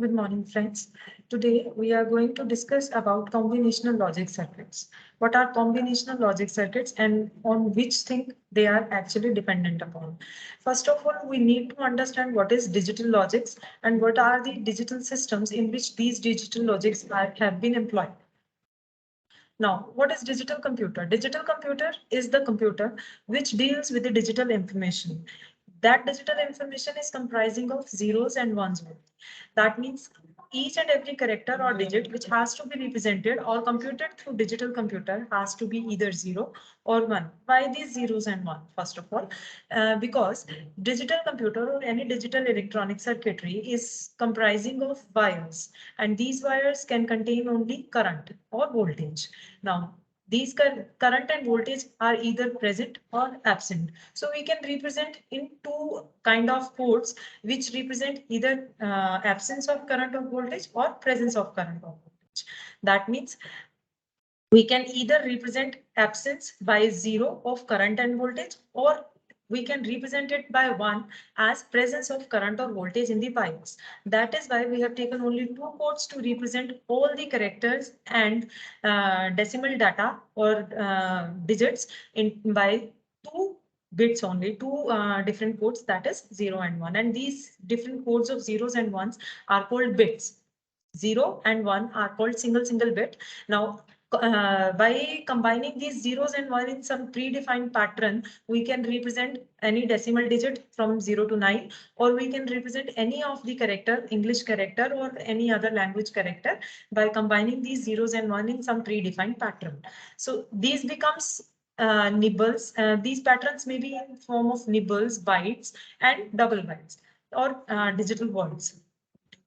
Good morning, friends. Today we are going to discuss about combinational logic circuits. What are combinational logic circuits and on which thing they are actually dependent upon? First of all, we need to understand what is digital logics and what are the digital systems in which these digital logics have been employed. Now, what is digital computer? Digital computer is the computer which deals with the digital information. That digital information is comprising of zeros and ones only. That means each and every character or digit which has to be represented or computed through digital computer has to be either 0 or 1. Why these zeros and 1? First of all, because digital computer or any digital electronic circuitry is comprising of wires, and these wires can contain only current or voltage. Now, these current and voltage are either present or absent. So we can represent in two kind of codes which represent either absence of current or voltage or presence of current or voltage. That means we can either represent absence by 0 of current and voltage, or we can represent it by 1 as presence of current or voltage in the wires. That is why we have taken only two codes to represent all the characters and decimal data or digits by two bits only, two different codes, that is 0 and 1. And these different codes of zeros and ones are called bits. 0 and 1 are called single bit. Now, by combining these zeros and 1 in some predefined pattern, we can represent any decimal digit from 0 to 9, or we can represent any of the character, English character or any other language character by combining these zeros and 1 in some predefined pattern. So these becomes nibbles. These patterns may be in form of nibbles, bytes, and double bytes or digital words.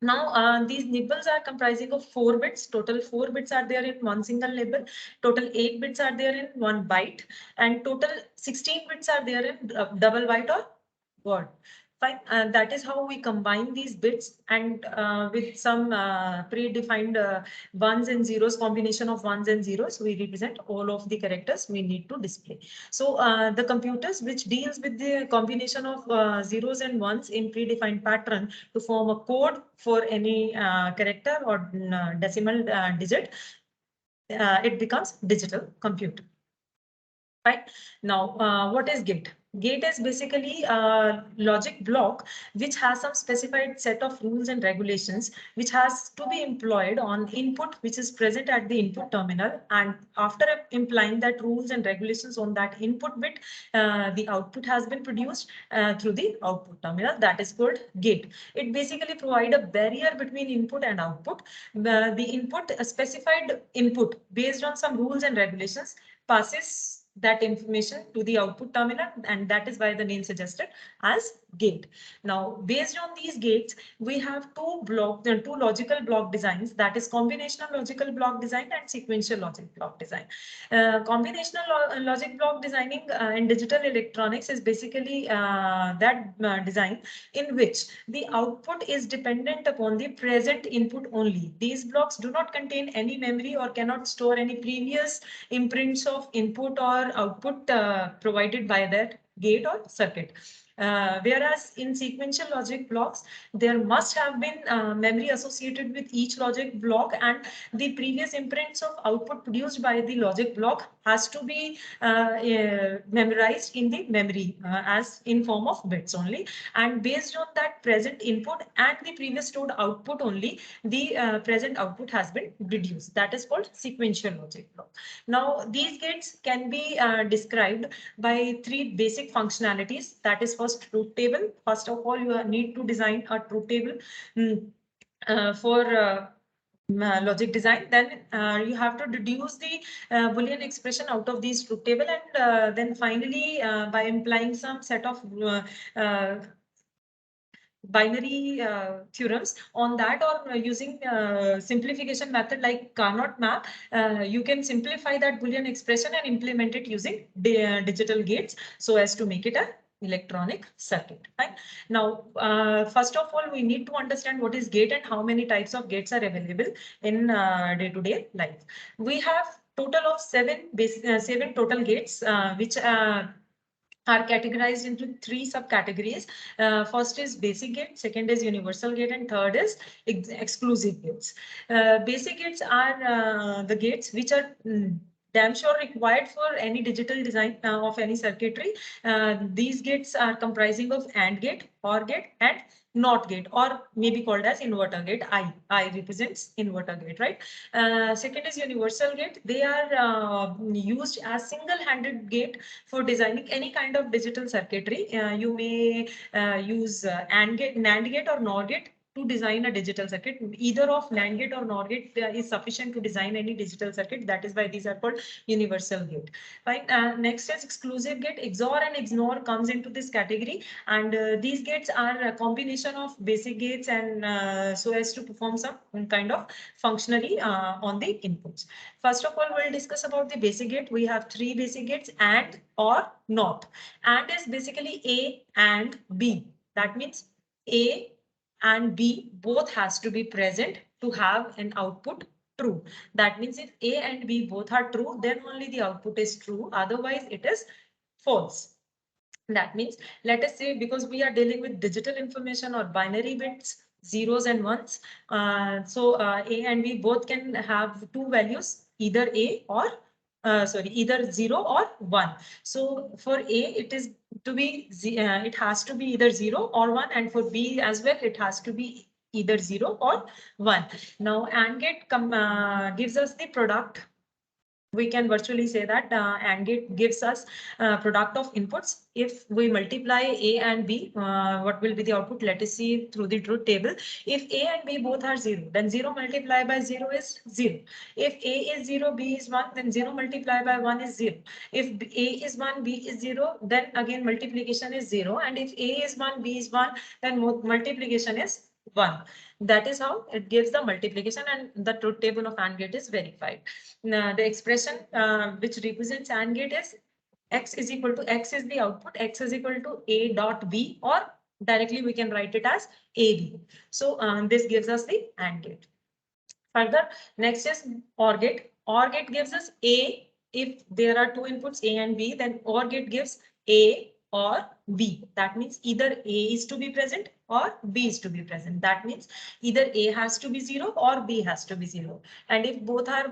Now, these nibbles are comprising of 4 bits. Total 4 bits are there in one single nibble. Total 8 bits are there in one byte. And total 16 bits are there in double byte or word. Fine. That is how we combine these bits, and with some predefined ones and zeros, combination of ones and zeros, we represent all of the characters we need to display. So the computers which deals with the combination of zeros and ones in predefined pattern to form a code for any character or decimal digit, it becomes digital computer. Right. Now, what is gate? Gate is basically a logic block which has some specified set of rules and regulations which has to be employed on input which is present at the input terminal, and after implying that rules and regulations on that input bit, the output has been produced through the output terminal. That is called gate. It basically provides a barrier between input and output. The input, a specified input based on some rules and regulations, passes that information to the output terminal, and that is why the name suggested as gate. Now, based on these gates, we have two logical block designs, that is combinational logical block design and sequential logic block design. Combinational logic block designing in digital electronics is basically that design in which the output is dependent upon the present input only. These blocks do not contain any memory or cannot store any previous imprints of input or output provided by that gate or circuit. Whereas in sequential logic blocks, there must have been memory associated with each logic block, and the previous imprints of output produced by the logic block has to be memorized in the memory as in form of bits only. And based on that present input and the previous stored output only, the present output has been reduced. That is called sequential logic block. Now, these gates can be described by three basic functionalities. That is first, truth table. First of all, you need to design a truth table for logic design. Then you have to deduce the Boolean expression out of these truth table, and then finally by implying some set of binary theorems on that, or using simplification method like Carnot map, you can simplify that Boolean expression and implement it using digital gates so as to make it a electronic circuit. Right? Now, first of all, we need to understand what is gate and how many types of gates are available in day-to-day life. We have total of seven total gates which are categorized into three subcategories. First is basic gate, second is universal gate, and third is exclusive gates. Basic gates are the gates which are damn sure required for any digital design of any circuitry. These gates are comprising of AND gate, OR gate, and NOT gate, or maybe called as inverter gate. I represents inverter gate, right? Second is universal gate. They are used as single-handed gate for designing any kind of digital circuitry. You may use AND gate, NAND gate, or NOR gate to design a digital circuit. Either of NAND gate or NOR gate is sufficient to design any digital circuit. That is why these are called universal gate. Right. Next is exclusive gate. XOR and XNOR comes into this category, and these gates are a combination of basic gates and so as to perform some kind of functionally on the inputs. First of all, we'll discuss about the basic gate. We have three basic gates: AND, OR, NOT. AND is basically A and B. That means A and B both has to be present to have an output true. That means if A and B both are true, then only the output is true. Otherwise, it is false. That means, let us say, because we are dealing with digital information or binary bits, zeros and ones. A and B both can have two values, either A or either 0 or 1. So for A, it is to be it has to be either 0 or 1, and for B as well, it has to be either 0 or 1. Now, AND gate gives us the product. We can virtually say that AND gate gives us product of inputs. If we multiply A and B, what will be the output? Let us see through the truth table. If A and B both are 0, then 0 multiplied by 0 is 0. If A is 0, B is 1, then 0 multiplied by 1 is 0. If A is 1, B is 0, then again multiplication is 0. And if A is 1, B is 1, then multiplication is 1. That is how it gives the multiplication, and the truth table of AND gate is verified. Now, the expression which represents AND gate is X is equal to X is the output, X is equal to A dot B, or directly we can write it as AB. So this gives us the AND gate. Further, next is OR gate. OR gate gives us A. If there are two inputs A and B, then OR gate gives A or B. That means either A is to be present or B is to be present. That means either A has to be 0 or B has to be 0. And if both are,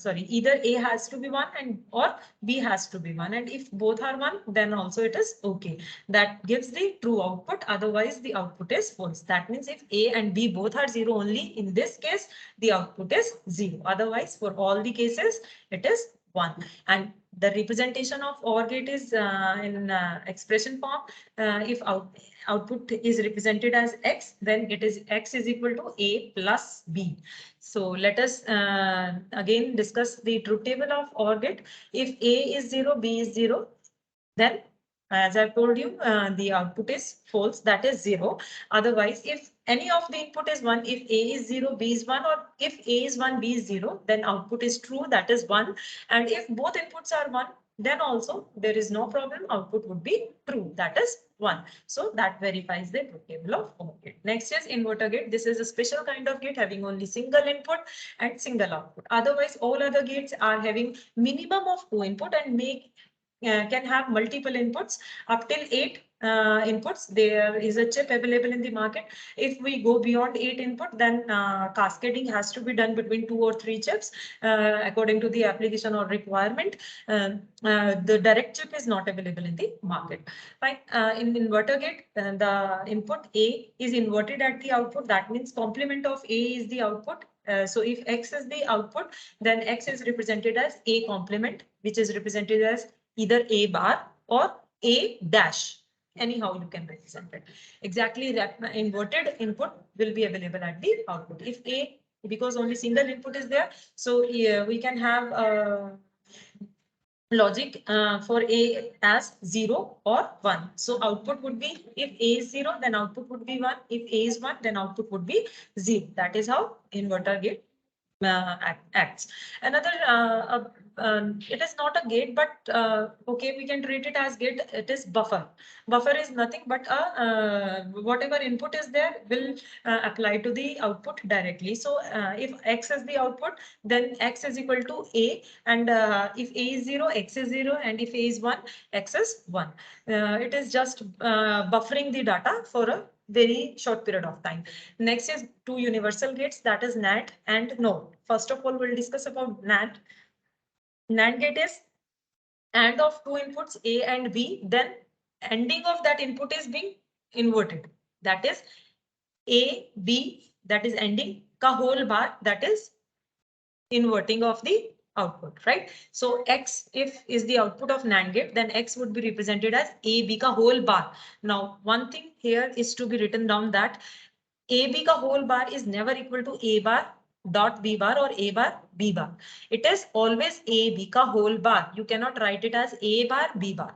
either A has to be 1 and or B has to be 1. And if both are 1, then also it is okay. That gives the true output. Otherwise, the output is false. That means if A and B both are 0 only, in this case, the output is 0. Otherwise, for all the cases, it is 1. And the representation of OR gate is in expression form. If output is represented as X, then it is X is equal to A plus B. So let us again discuss the truth table of OR gate. If A is 0, B is 0, then as I've told you, the output is false, that is 0. Otherwise, if any of the input is 1, if A is 0, B is 1, or if A is 1, B is 0, then output is true, that is 1. And if both inputs are 1, then also there is no problem, output would be true, that is 1. So that verifies the truth table of OR gate. Next is inverter gate. This is a special kind of gate having only single input and single output. Otherwise, all other gates are having minimum of 2 input and can have multiple inputs up till 8 inputs. There is a chip available in the market. If we go beyond 8 input, then cascading has to be done between 2 or 3 chips according to the application or requirement. The direct chip is not available in the market. Fine. In inverter gate, the input A is inverted at the output. That means complement of A is the output. So if X is the output, then X is represented as A complement, which is represented as either A bar or A dash. Anyhow, you can represent it. Exactly, inverted input will be available at the output. If A, because only single input is there, so we can have logic for A as 0 or 1. So output would be, if A is 0, then output would be 1. If A is 1, then output would be 0. That is how inverter gate acts. Another it is not a gate, but okay, we can treat it as gate. It is buffer. Buffer is nothing but whatever input is there will apply to the output directly. So if X is the output, then X is equal to A, and if A is 0, X is 0, and if A is 1, X is 1. It is just buffering the data for a very short period of time. Next is two universal gates, that is NAND and NOR. First of all, we'll discuss about NAND. NAND gate is AND of two inputs A and B, then ending of that input is being inverted. That is A, B, that is ending, ka whole bar, that is inverting of the output, right? So X, if is the output of NAND gate, then X would be represented as A, B ka whole bar. Now, one thing here is to be written down that A, B ka whole bar is never equal to A bar dot B bar or A bar B bar. It is always A, B ka whole bar. You cannot write it as A bar, B bar.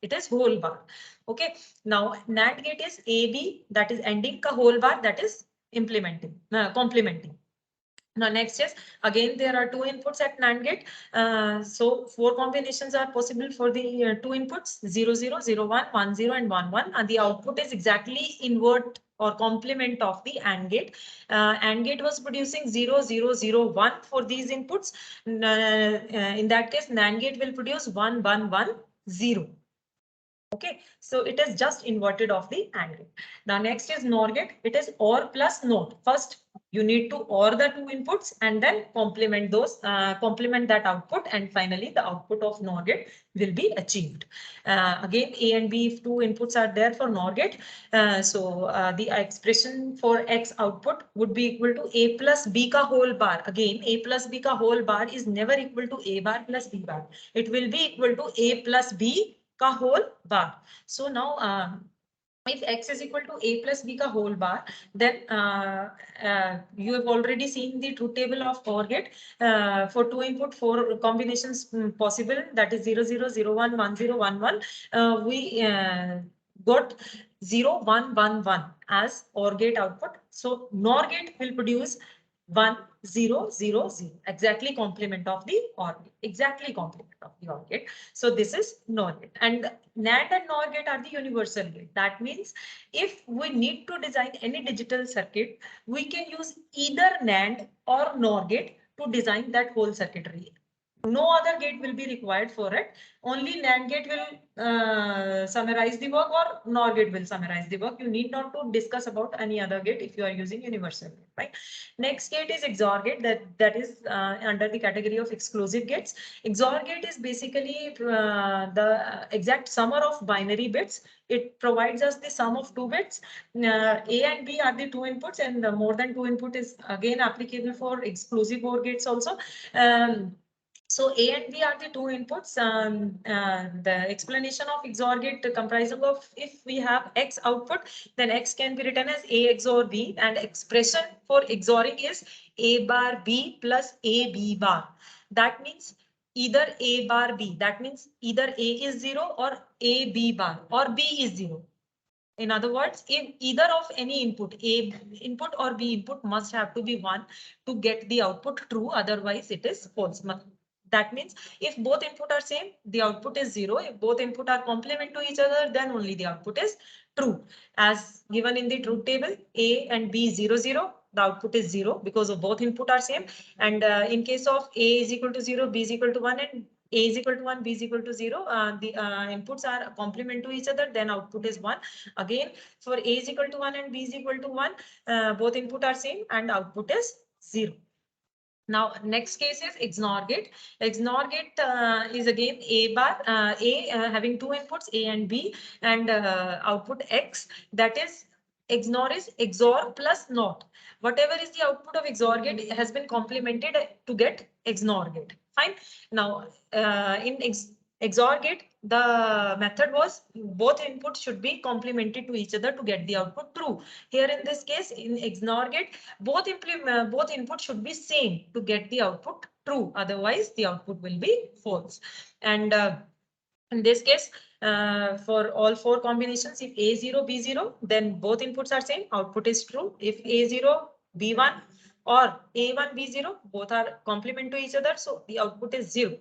It is whole bar. Okay. Now, NAND gate is A, B, that is ending ka whole bar, that is complementing. Now next is, again there are two inputs at NAND gate. So four combinations are possible for the two inputs 0, 0, 0, 1, 1, 0 and 1, 1, and the output is exactly invert or complement of the AND gate. AND gate was producing 0, 0, 0, 1 for these inputs. In that case, NAND gate will produce 1, 1, 1, 0. Okay, so it is just inverted of the AND gate. Now next is NOR gate. It is OR plus NOT. First, you need to OR the two inputs and then complement those, complement that output, and finally the output of NOR gate will be achieved. Again, A and B, if two inputs are there for NOR gate, the expression for X output would be equal to A plus B ka whole bar. Again, A plus B ka whole bar is never equal to A bar plus B bar. It will be equal to A plus B ka whole bar. So now if X is equal to A plus B ka whole bar, then you have already seen the truth table of OR gate. For two input, four combinations possible, that is 0, 0, 0, 1, 1, 0, 1, 1. We got 0, 1, 1, 1 as OR gate output. So NOR gate will produce 1, 0, 0, 0, exactly complement of the OR gate, exactly complement of the OR gate. So this is NOR gate, and NAND and NOR gate are the universal gate. That means if we need to design any digital circuit, we can use either NAND or NOR gate to design that whole circuitry. No other gate will be required for it. Only NAND gate will summarize the work, or NOR gate will summarize the work. You need not to discuss about any other gate if you are using universal gate, right? Next gate is XOR gate. That is under the category of exclusive gates. XOR gate is basically the exact summer of binary bits. It provides us the sum of two bits. A and B are the two inputs, and more than two input is again applicable for exclusive OR gates also. So A and B are the two inputs. The explanation of XOR gate comprising of, if we have X output, then X can be written as A XOR B, and expression for XORing is A bar B plus A B bar. That means either A bar B. That means either A is 0 or A B bar, or B is 0. In other words, if either of any input, A input or B input, must have to be 1 to get the output true. Otherwise, it is false. That means if both input are same, the output is 0. If both input are complement to each other, then only the output is true. As given in the truth table, A and B 0, 0, the output is 0 because of both input are same. And in case of A is equal to 0, B is equal to 1, and A is equal to 1, B is equal to 0, the inputs are complement to each other, then output is 1. Again, for A is equal to 1 and B is equal to 1, both input are same and output is 0. Now, next case is XNOR gate. XNOR gate is again A bar, having two inputs, A and B, and output X. That is, XNOR is XOR plus NOT. Whatever is the output of XOR gate has been complemented to get XNOR gate. Fine. Now, in XOR gate, the method was both inputs should be complemented to each other to get the output true. Here in this case, in XNOR gate, both inputs should be same to get the output true. Otherwise, the output will be false. And in this case, for all four combinations, if A0, B0, then both inputs are same, output is true. If A0, B1 or A1, B0, both are complement to each other, so the output is 0.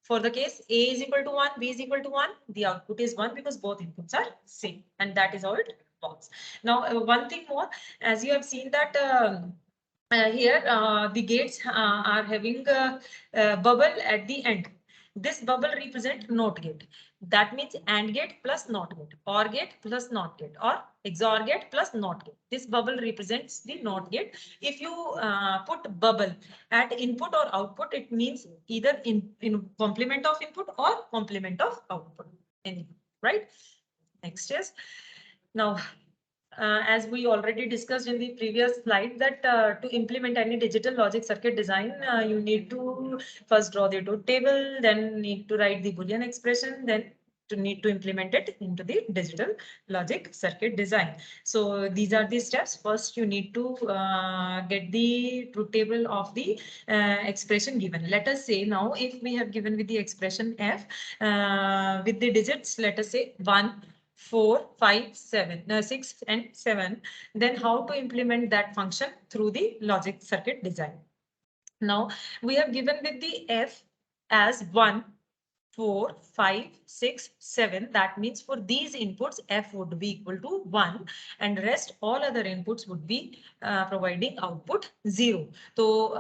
For the case A is equal to 1, B is equal to 1, the output is 1 because both inputs are same, and that is how it works. Now, one thing more, as you have seen that here the gates are having a bubble at the end. This bubble represents NOT gate. That means AND gate plus NOT gate, OR gate plus NOT gate, or XOR gate plus NOT gate. This bubble represents the NOT gate. If you put bubble at input or output, it means either in complement of input or complement of output. Right? Next is now. As we already discussed in the previous slide, that to implement any digital logic circuit design, you need to first draw the truth table, then need to write the Boolean expression, then to need to implement it into the digital logic circuit design. So these are the steps. First, you need to get the truth table of the expression given. Let us say now, if we have given with the expression f with the digits, let us say 1, 4, 5, 7, 6, and 7, then how to implement that function through the logic circuit design. Now, we have given with the f as 1, 4, 5, 6, 7. That means for these inputs, f would be equal to 1, and rest all other inputs would be providing output 0. So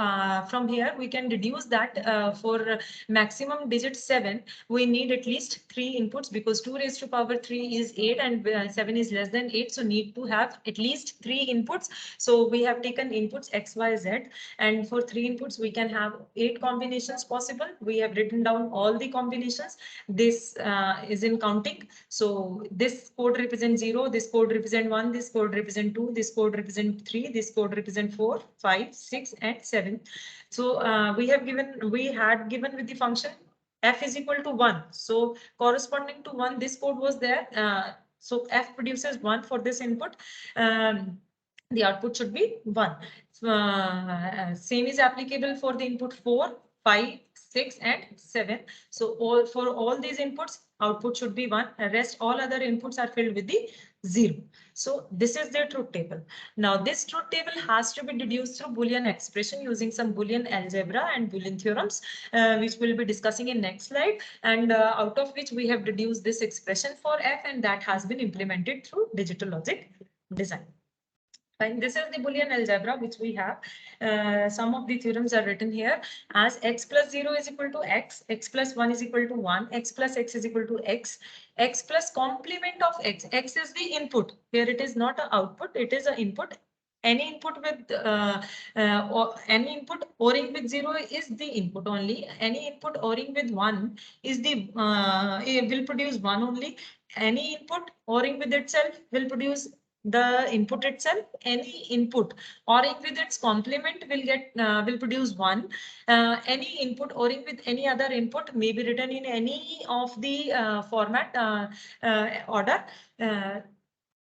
from here, we can deduce that for maximum digit 7, we need at least 3 inputs, because 2 raised to power 3 is 8 and 7 is less than 8. So need to have at least 3 inputs. So we have taken inputs x, y, z, and for 3 inputs, we can have 8 combinations possible. We have written down all the combinations. This is in counting. So this code represents 0, this code represents 1, this code represents 2, this code represents 3, this code represents 4, 5, 6, and 7. So we had given with the function f is equal to 1. So corresponding to 1, this code was there. So f produces 1 for this input. The output should be 1. Same is applicable for the input 4, 5, 6, and 7. So for all these inputs, output should be 1. The rest, all other inputs are filled with the 0. So this is the truth table. Now this truth table has to be deduced through Boolean expression using some Boolean algebra and Boolean theorems, which we'll be discussing in next slide. And out of which we have deduced this expression for f, and that has been implemented through digital logic design. And this is the Boolean algebra which we have. Some of the theorems are written here as x plus 0 is equal to x, x plus 1 is equal to 1, x plus x is equal to x, x plus complement of x. X is the input. Here it is not an output, it is an input. Any input with or any input ORing with 0 is the input only. Any input ORing with 1 is the will produce 1 only. Any input ORing with itself will produce the input itself. Any input ORing with its complement will produce 1. Any input ORing with any other input may be written in any of the format order.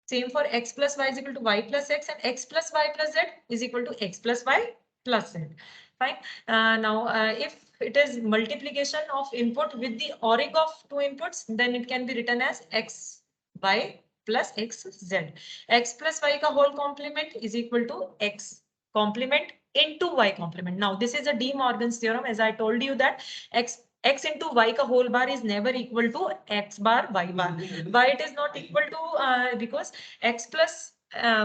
Same for x plus y is equal to y plus x, and x plus y plus z is equal to x plus y plus z. Fine. Now, if it is multiplication of input with the ORing of 2 inputs, then it can be written as x y plus x z. X plus y ka whole complement is equal to x complement into y complement. Now, this is a De Morgan's theorem. As I told you that x into y ka whole bar is never equal to x bar y bar. Why it is not equal to? Because x plus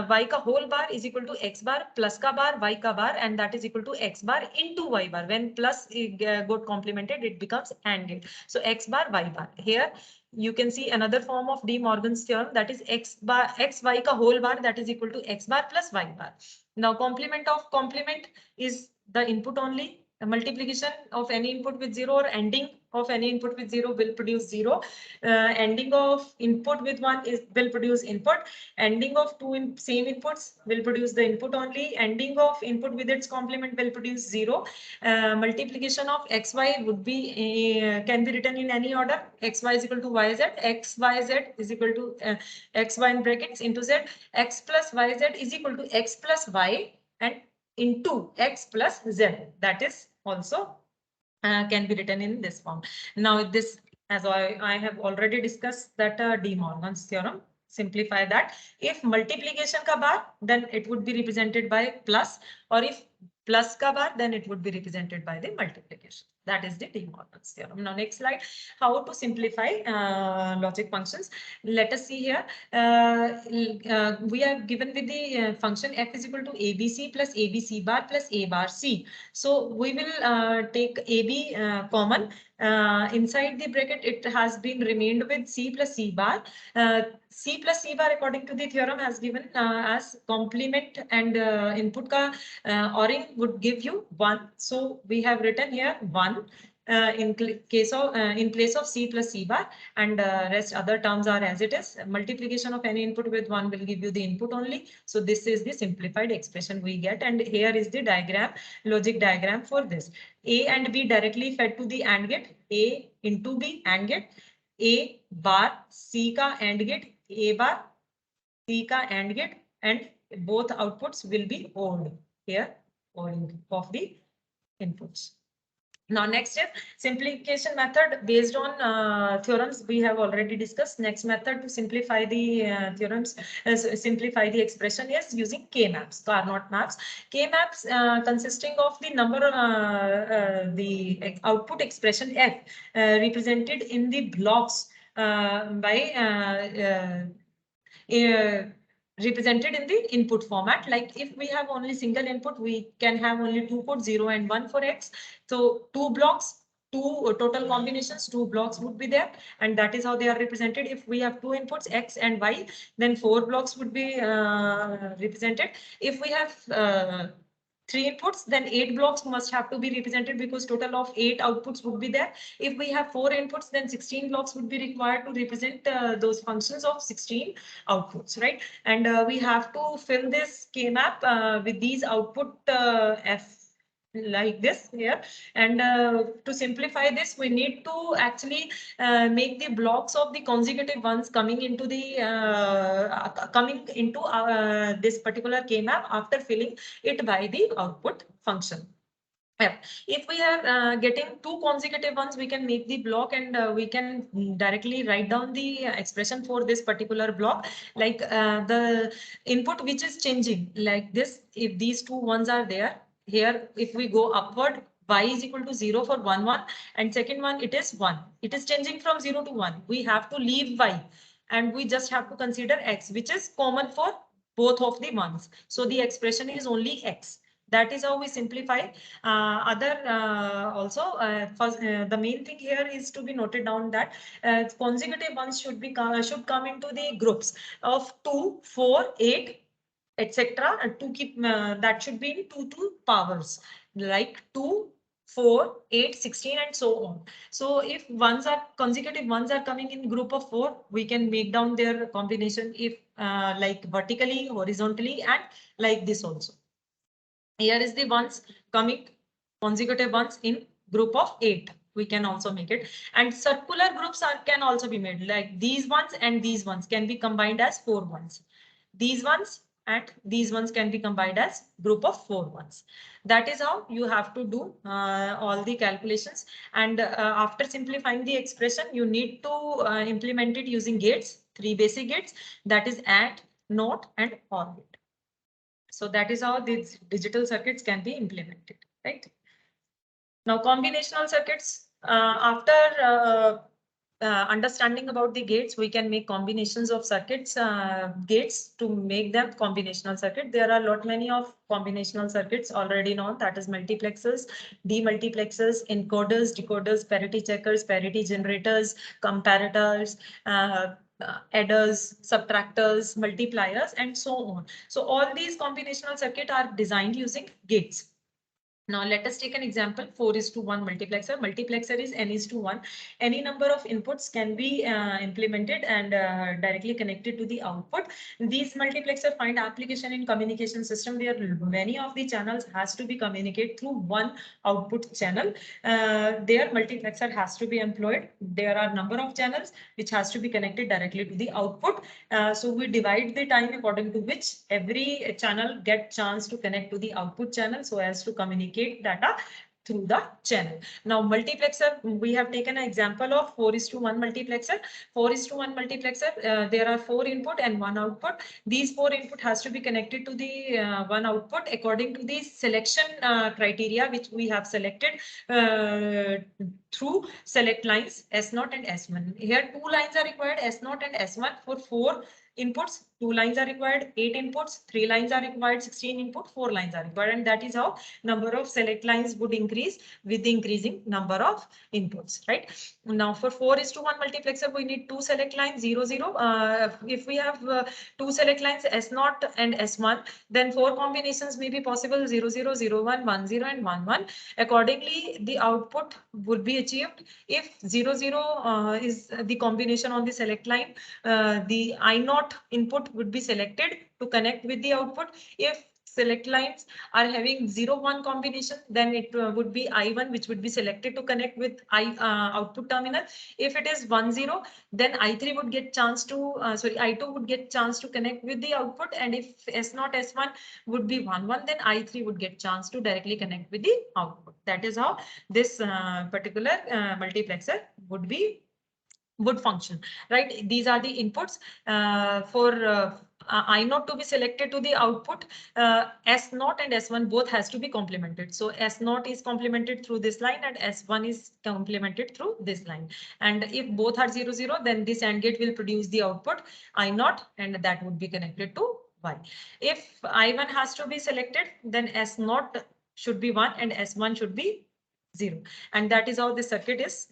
y ka whole bar is equal to x bar plus ka bar y ka bar, and that is equal to x bar into y bar. When plus got complemented, it becomes AND gate. So x bar y bar. Here you can see another form of De Morgan's theorem, that is x y ka whole bar, that is equal to x bar plus y bar. Now complement of complement is the input only. The multiplication of any input with 0 or ending of any input with 0 will produce 0. Ending of input with 1 will produce input. Ending of two same inputs will produce the input only. Ending of input with its complement will produce 0. Multiplication of xy would be can be written in any order. Xy is equal to yz. Xyz is equal to xy in brackets into z. X plus yz is equal to x plus y and into x plus z. That is also can be written in this form. Now this, as I have already discussed, that De Morgan's theorem. Simplify that. If multiplication ka bar, then it would be represented by plus, or if plus ka bar, then it would be represented by the multiplication. That is the De Morgan's theorem. Now, next slide, how to simplify logic functions. Let us see here. We are given with the function f is equal to abc plus abc bar plus a bar c. So we will take ab common. Inside the bracket, it has been remained with c plus c bar. C plus C bar, according to the theorem, has given as complement and input ka ORing would give you 1. So we have written here 1 in place of C plus C bar, and rest other terms are as it is. Multiplication of any input with 1 will give you the input only. So this is the simplified expression we get, and here is the diagram, logic diagram for this. A and B directly fed to the AND gate, A into B AND gate, A bar C ka AND gate, A bar C ka AND gate, and both outputs will be ORed here, ORing of the inputs. Now, next step, simplification method based on theorems we have already discussed. Next method to simplify the theorems, simplify the expression is using K-maps, Carnot maps. K-maps consisting of the number, the output expression F represented in the blocks by represented in the input format. Like if we have only single input, we can have only 2 ports, 0 and 1 for X. So 2 blocks, 2 total combinations, 2 blocks would be there, and that is how they are represented. If we have 2 inputs, X and Y, then 4 blocks would be represented. If we have 3 inputs, then 8 blocks must have to be represented, because total of 8 outputs would be there. If we have 4 inputs, then 16 blocks would be required to represent those functions of 16 outputs, right? And we have to fill this K-map with these output F like this here. And to simplify this, we need to actually make the blocks of the consecutive ones coming into the this particular K-map after filling it by the output function. Yeah. If we are getting 2 consecutive ones, we can make the block, and we can directly write down the expression for this particular block. Like the input which is changing like this, if these 2 ones are there, here if we go upward, y is equal to 0 for 1, 1, and second one it is 1. It is changing from 0 to 1. We have to leave y, and we just have to consider x, which is common for both of the ones. So the expression is only x. That is how we simplify. The main thing here is to be noted down that consecutive ones should come into the groups of 2, 4, 8, etc. To keep that should be in 2 powers, like 2, 4, 8, 16, and so on. So if consecutive ones are coming in group of 4, we can make down their combination if like vertically, horizontally, and like this also. Here is the ones coming, consecutive ones in group of 8. We can also make it, and circular groups can also be made, like these ones and these ones can be combined as 4 ones. These ones and these ones can be combined as group of 4 ones. That is how you have to do all the calculations. And after simplifying the expression, you need to implement it using gates, 3 basic gates, that is AND, NOT, and OR gate. So that is how these digital circuits can be implemented, right? Now, combinational circuits, after understanding about the gates, we can make combinations of circuits, gates to make them combinational circuit. There are many of combinational circuits already known, that is multiplexers, demultiplexers, encoders, decoders, parity checkers, parity generators, comparators, adders, subtractors, multipliers, and so on. So all these combinational circuit are designed using gates. Now let us take an example, 4:1 multiplexer. Multiplexer is n:1. Any number of inputs can be implemented and directly connected to the output. These multiplexer find application in communication system where many of the channels has to be communicated through one output channel. Their multiplexer has to be employed. There are number of channels which has to be connected directly to the output. So we divide the time according to which every channel get chance to connect to the output channel so as to communicate data through the channel. Now multiplexer, we have taken an example of 4:1 multiplexer. 4:1 multiplexer, there are 4 input and 1 output. These 4 input has to be connected to the 1 output according to the selection criteria which we have selected through select lines S0 and S1. Here 2 lines are required, S0 and S1 for 4 inputs, 2 lines are required, 8 inputs, 3 lines are required, 16 input, 4 lines are required, and that is how number of select lines would increase with the increasing number of inputs, right? Now for 4:1 multiplexer, we need 2 select lines, 0, 0. If we have 2 select lines, S0 and S1, then 4 combinations may be possible, 0, 0, 0, 1, 1, 0, and 1, 1. Accordingly, the output would be achieved if 0, 0 is the combination on the select line. The I0 input would be selected to connect with the output. If select lines are having 0, 1 combination, then it would be I1 which would be selected to connect with output terminal. If it is 1, 0, then I3 would get chance to I2 would get chance to connect with the output, and if S0 S1 would be 1, 1, then I3 would get chance to directly connect with the output. That is how this particular multiplexer would function, right? These are the inputs for I0 to be selected to the output. S0 and S1 both has to be complemented. So S0 is complemented through this line and S1 is complemented through this line. And if both are 0, 0, then this AND gate will produce the output I0, and that would be connected to Y. If I1 has to be selected, then S0 should be 1 and S1 should be 0. And that is how the circuit is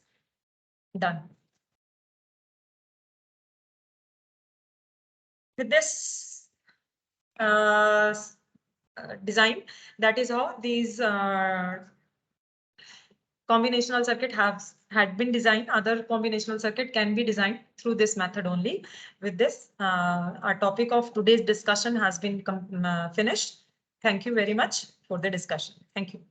done. With this design, that is how these combinational circuit had been designed. Other combinational circuit can be designed through this method only. With this, our topic of today's discussion has been finished. Thank you very much for the discussion. Thank you.